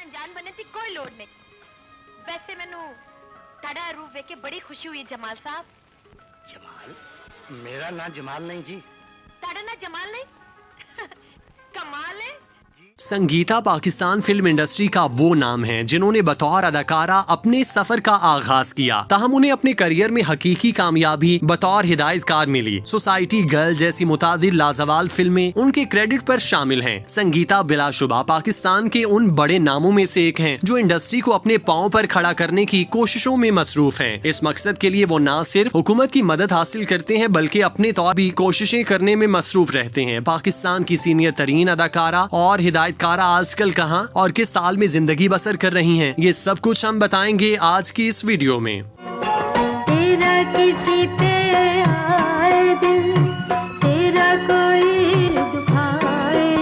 अनजान बनने की कोई लोड़ नहीं। वैसे मैनू तड़ा रूप वेख के बड़ी खुशी हुई जमाल साहब। जमाल? मेरा नाम जमाल नहीं जी। तड़ा ना जमाल नहीं कमाल है। संगीता पाकिस्तान फिल्म इंडस्ट्री का वो नाम है जिन्होंने बतौर अदाकारा अपने सफर का आगाज किया। ताहम उन्हें अपने करियर में हकीकी कामयाबी बतौर हिदायतकार मिली। सोसाइटी गर्ल जैसी मुतादिल लाजवाल फिल्में उनके क्रेडिट पर शामिल हैं। संगीता बिलाशुबा पाकिस्तान के उन बड़े नामों में से एक हैं जो इंडस्ट्री को अपने पांव पर खड़ा करने की कोशिशों में मसरूफ हैं। इस मकसद के लिए वो न सिर्फ हुकूमत की मदद हासिल करते हैं बल्कि अपने तौर भी कोशिशें करने में मसरूफ रहते हैं। पाकिस्तान की सीनियर तरीन अदाकारा और हिदायतकारा आजकल कहां और किस साल में जिंदगी बसर कर रही हैं, ये सब कुछ हम बताएंगे आज की इस वीडियो में। तेरा किसी पे आए दिल, तेरा कोई दुखाए,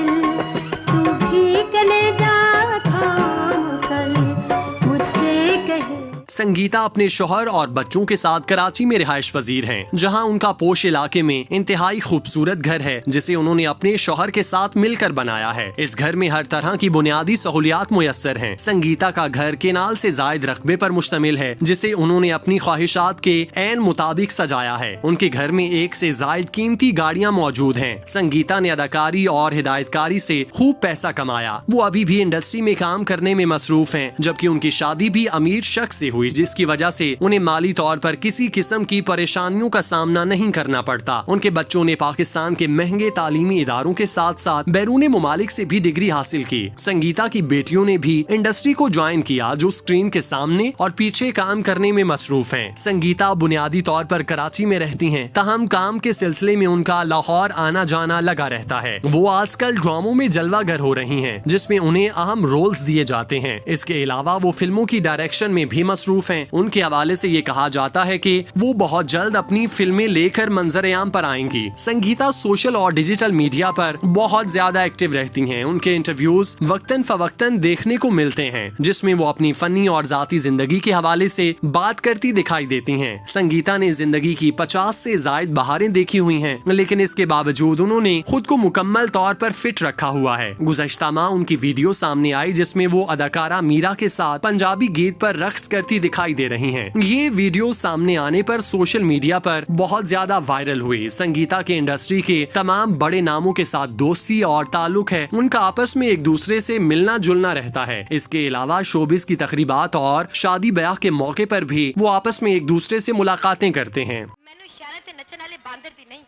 तू भी कलेजा थाम कर मुझसे कहे। संगीता अपने शौहर और बच्चों के साथ कराची में रिहाइश पजीर हैं, जहां उनका पोश इलाके में इंतहाई खूबसूरत घर है जिसे उन्होंने अपने शौहर के साथ मिलकर बनाया है। इस घर में हर तरह की बुनियादी सहूलियात मुयस्सर हैं। संगीता का घर केनाल से जायद रकबे पर मुश्तमिल है जिसे उन्होंने अपनी ख्वाहिशात के ऐन मुताबिक सजाया है। उनके घर में एक से जायद कीमती गाड़ियां मौजूद हैं। संगीता ने अदाकारी और हिदायतकारी से खूब पैसा कमाया। वो अभी भी इंडस्ट्री में काम करने में मसरूफ हैं, जबकि उनकी शादी भी अमीर शख्स से हुई जिसकी वजह से उन्हें माली तौर पर किसी किस्म की परेशानियों का सामना नहीं करना पड़ता। उनके बच्चों ने पाकिस्तान के महंगे तालीमी इदारों के साथ साथ बैरून मुमालिक से भी डिग्री हासिल की। संगीता की बेटियों ने भी इंडस्ट्री को ज्वाइन किया जो स्क्रीन के सामने और पीछे काम करने में मसरूफ हैं। संगीता बुनियादी तौर पर कराची में रहती हैं, ताहम काम के सिलसिले में उनका लाहौर आना जाना लगा रहता है। वो आजकल ड्रामों में जलवागर हो रही हैं जिसमें उन्हें अहम रोल्स दिए जाते हैं। इसके अलावा वो फिल्मों की डायरेक्शन में भी मसरूफ हैं। उनके हवाले से ये कहा जाता है कि वो बहुत जल्द अपनी फिल्में लेकर मंजर-ए-आम पर आएंगी। संगीता सोशल और डिजिटल मीडिया पर बहुत ज्यादा एक्टिव रहती हैं। उनके इंटरव्यूज वक्तन फवक्तन देखने को मिलते हैं जिसमें वो अपनी फनी और जाती जिंदगी के हवाले से बात करती दिखाई देती हैं। संगीता ने जिंदगी की 50 से जायद बहारें देखी हुई हैं, लेकिन इसके बावजूद उन्होंने खुद को मुकम्मल तौर पर फिट रखा हुआ है। गुज़श्ता माह उनकी वीडियो सामने आई जिसमें वो अदाकारा मीरा के साथ पंजाबी गीत पर रक्स करती दिखाई दे रही हैं। ये वीडियो सामने आने पर सोशल मीडिया पर बहुत ज्यादा वायरल हुई। संगीता के इंडस्ट्री के तमाम बड़े नामों के साथ दोस्ती और ताल्लुक है। उनका आपस में एक दूसरे से मिलना जुलना रहता है। इसके अलावा शोबिस की तकरीबात और शादी ब्याह के मौके पर भी वो आपस में एक दूसरे से मुलाकातें करते हैं। मैनू इशारे ते नचन वाले बांदर भी नहीं,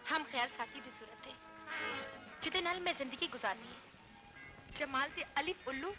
हम ख्याल साथी दी सूरत है जिदे नाल मैं जिंदगी गुजारनी है। जमाल ते अलिफ उल्लू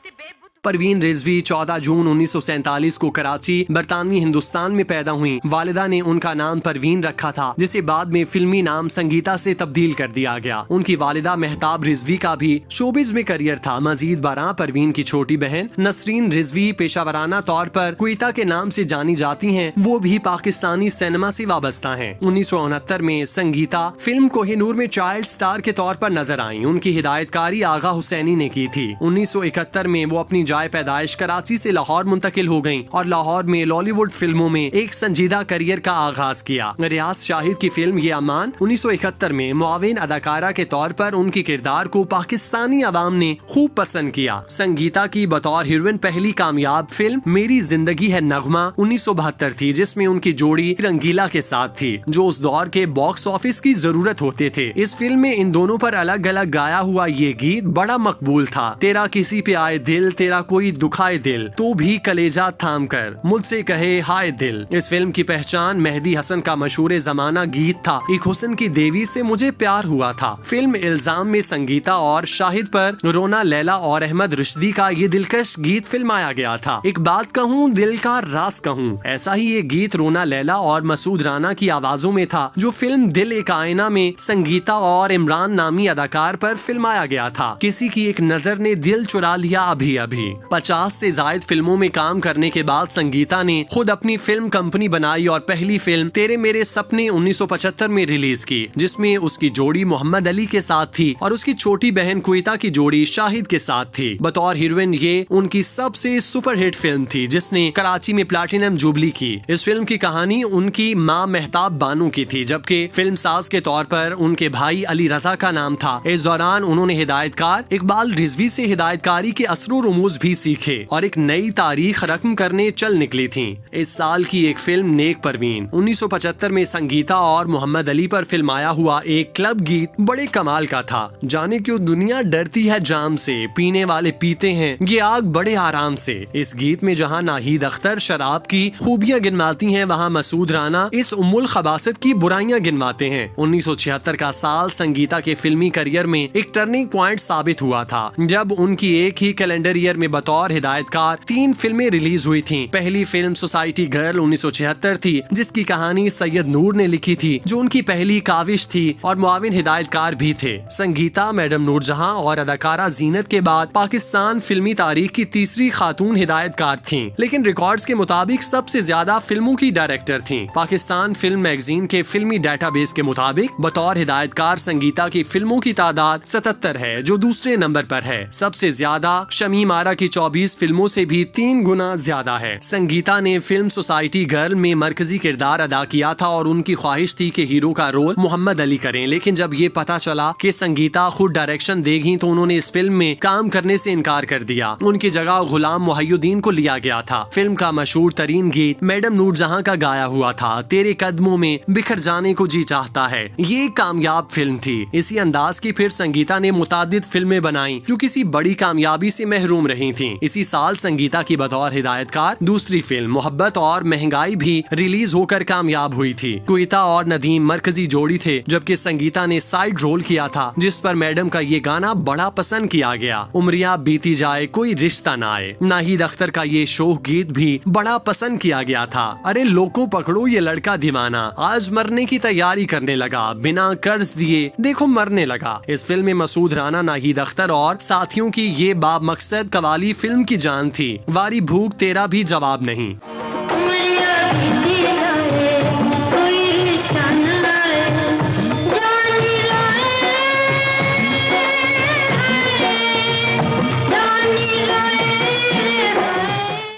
ते बेबुद्ध। परवीन रिजवी 14 जून 1947 को कराची बरतानवी हिंदुस्तान में पैदा हुई। वालिदा ने उनका नाम परवीन रखा था जिसे बाद में फिल्मी नाम संगीता से तब्दील कर दिया गया। उनकी वालिदा मेहताब रिजवी का भी शोबिज में करियर था। मजीद बरा परवीन की छोटी बहन नसरीन रिजवी पेशावराना तौर पर क्विता के नाम से जानी जाती हैं। वो भी पाकिस्तानी सिनेमा से वाबस्ता हैं। 1969 में संगीता फिल्म कोहिनूर में चाइल्ड स्टार के तौर पर नजर आई। उनकी हिदायतकारी आगा हुसैनी ने की थी। 1971 में वो अपनी जाए पैदाइश कराची से लाहौर मुंतकिल हो गईं और लाहौर में लॉलीवुड फिल्मों में एक संजीदा करियर का आगाज किया। रियाज शाहिद की फिल्म ये अमान 1971 में मुआविन अदाकारा के तौर पर उनके किरदार को पाकिस्तानी अवाम ने खूब पसंद किया। संगीता की बतौर हीरोइन पहली कामयाब फिल्म मेरी जिंदगी है नगमा 1972 थी जिसमें उनकी जोड़ी रंगीला के साथ थी जो उस दौर के बॉक्स ऑफिस की जरूरत होते थे। इस फिल्म में इन दोनों पर अलग अलग गाया हुआ ये गीत बड़ा मकबूल था। तेरा किसी पे आए दिल, तेरा कोई दुखाए दिल, तो भी कलेजा थाम कर मुझसे कहे हाय दिल। इस फिल्म की पहचान मेहदी हसन का मशहूर जमाना गीत था एक हुस्न की देवी से मुझे प्यार हुआ था। फिल्म इल्जाम में संगीता और शाहिद पर रोना लैला और अहमद रुश्दी का ये दिलकश गीत फिल्माया गया था। एक बात कहूँ दिल का राज कहूँ, ऐसा ही ये गीत रोना लैला और मसूद राना की आवाजों में था जो फिल्म दिल एक आईना में संगीता और इमरान नामी अदाकार पर फिल्माया गया था। किसी की एक नजर ने दिल चुरा लिया अभी अभी। 50 से ज्यादा फिल्मों में काम करने के बाद संगीता ने खुद अपनी फिल्म कंपनी बनाई और पहली फिल्म तेरे मेरे सपने 1975 में रिलीज की, जिसमें उसकी जोड़ी मोहम्मद अली के साथ थी और उसकी छोटी बहन क्वेता की जोड़ी शाहिद के साथ थी। बतौर हीरोइन ये उनकी सबसे सुपरहिट फिल्म थी जिसने कराची में प्लैटिनम जुबली की। इस फिल्म की कहानी उनकी माँ मेहताब बानो की थी, जबकि फिल्म साज के तौर पर उनके भाई अली रजा का नाम था। इस दौरान उन्होंने हिदायतकार इकबाल रिजवी से हिदायतकारी के असरो रमूज भी सीखे और एक नई तारीख रकम करने चल निकली थी। इस साल की एक फिल्म नेक परवीन 1975 में संगीता और मोहम्मद अली पर फिल्माया हुआ एक क्लब गीत बड़े कमाल का था। जाने क्यों दुनिया डरती है जाम से, पीने वाले पीते हैं ये आग बड़े आराम से। इस गीत में जहां नाहिद अख्तर शराब की खूबियां गिनवाती हैं, वहां मसूद राना इस उम्मुल खबासत की बुराइयां गिनवाते हैं। 1976 का साल संगीता के फिल्मी करियर में एक टर्निंग पॉइंट साबित हुआ था, जब उनकी एक ही कैलेंडर ईयर में बतौर हिदायतकार 3 फिल्में रिलीज हुई थीं। पहली फिल्म सोसाइटी गर्ल 1976 थी, जिसकी कहानी सैयद नूर ने लिखी थी, जो उनकी पहली काविश थी और मुआविन हिदायतकार भी थे। संगीता मैडम नूरजहां और अदाकारा जीनत के बाद पाकिस्तान फिल्मी तारीख की तीसरी खातून हिदायतकार थीं, लेकिन रिकॉर्ड्स के मुताबिक सबसे ज्यादा फिल्मों की डायरेक्टर थीं। पाकिस्तान फिल्म मैगजीन के फिल्मी डेटाबेस के मुताबिक बतौर हिदायतकार संगीता की फिल्मों की तादाद 77 है, जो दूसरे नंबर पर है। सबसे ज्यादा शमीम आरा की 24 फिल्मों से भी 3 गुना ज्यादा है। संगीता ने फिल्म सोसाइटी गर्ल में मरकजी किरदार अदा किया था और उनकी ख्वाहिश थी कि हीरो का रोल मोहम्मद अली करें, लेकिन जब ये पता चला कि संगीता खुद डायरेक्शन देगी तो उन्होंने इस फिल्म में काम करने से इनकार कर दिया। उनकी जगह गुलाम मुहय्युद्दीन को लिया गया था। फिल्म का मशहूर तरीन गीत मैडम नूरजहां का गाया हुआ था, तेरे कदमों में बिखर जाने को जी चाहता है। ये कामयाब फिल्म थी। इसी अंदाज की फिर संगीता ने मुतादिद फिल्में बनाई जो किसी बड़ी कामयाबी से महरूम रही थीं। इसी साल संगीता की बतौर हिदायतकार दूसरी फिल्म मोहब्बत और महंगाई भी रिलीज होकर कामयाब हुई थी। क्वेता और नदीम मरकजी जोड़ी थे, जबकि संगीता ने साइड रोल किया था, जिस पर मैडम का ये गाना बड़ा पसंद किया गया। उम्रिया बीती जाए कोई रिश्ता ना आए। नाहिद अख्तर का ये शोक गीत भी बड़ा पसंद किया गया था। अरे लोगों पकड़ो ये लड़का दीवाना, आज मरने की तैयारी करने लगा, बिना कर्ज दिए देखो मरने लगा। इस फिल्म में मसूद राना, नाहिद अख्तर और साथियों की ये बाब मकसद कवाली फिल्म की जान थी। वारी भूख तेरा भी जवाब नहीं।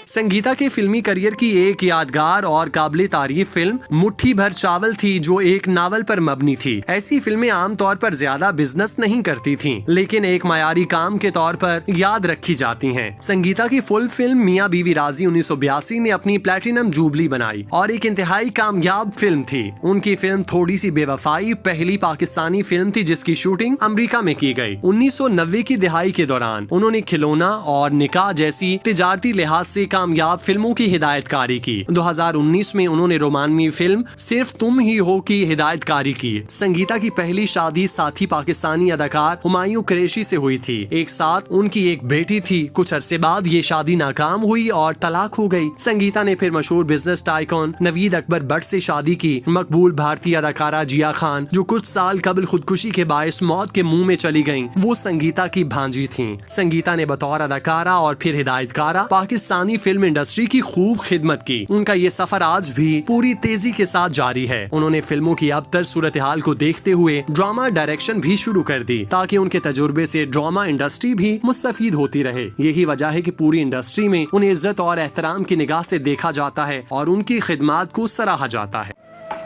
संगीता के फिल्मी करियर की एक यादगार और काबिल तारीफ फिल्म मुट्ठी भर चावल थी, जो एक नावल पर मबनी थी। ऐसी फिल्में आमतौर पर ज्यादा बिजनेस नहीं करती थीं, लेकिन एक मायारी काम के तौर पर याद रखी जाती हैं। संगीता की फुल फिल्म मियाँ बीवी राजी 1982 ने अपनी प्लैटिनम जुबली बनाई और एक इंतहाई कामयाब फिल्म थी। उनकी फिल्म थोड़ी सी बेवफाई पहली पाकिस्तानी फिल्म थी जिसकी शूटिंग अमेरिका में की गई। 1990 की दिहाई के दौरान उन्होंने खिलौना और निकाह जैसी तिजारती लिहाज से कामयाब फिल्मों की हिदायतकारी की। 2019 में उन्होंने रोमानवी फिल्म सिर्फ तुम ही हो की हिदायतकारी की। संगीता की पहली शादी साथी पाकिस्तानी अदाकार हुमायूं कुरैशी से हुई थी। एक साथ उनकी एक बेटी थी। कुछ अरसे बाद ये शादी नाकाम हुई और तलाक हो गई। संगीता ने फिर मशहूर बिजनेस टाइकॉन नवीद अकबर भट्ट से शादी की। मकबूल भारतीय अदाकारा जिया खान, जो कुछ साल कबल खुदकुशी के बायस मौत के मुंह में चली गयी, वो संगीता की भांजी थी। संगीता ने बतौर अदाकारा और फिर हिदायतकारा पाकिस्तानी फिल्म इंडस्ट्री की खूब खिदमत की। उनका ये सफर आज भी पूरी तेजी के साथ जारी है। उन्होंने फिल्मों की अबतर सूरत हाल को देखते हुए ड्रामा डायरेक्शन भी शुरू कर दी, ताकि उनके तजुर्बे से ड्रामा इंडस्ट्री भी मुस्तफीद होती रहे। यही वजह है कि पूरी इंडस्ट्री में उन्हें इज्जत और एहतराम की निगाह से देखा जाता है और उनकी खिदमत को सराहा जाता है।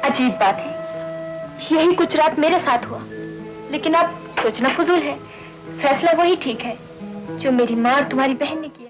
अजीब बात है, यही कुछ रात मेरे साथ हुआ, लेकिन अब सोचना फजूल है। फैसला वही ठीक है जो मेरी माँ और तुम्हारी बहन ने किया।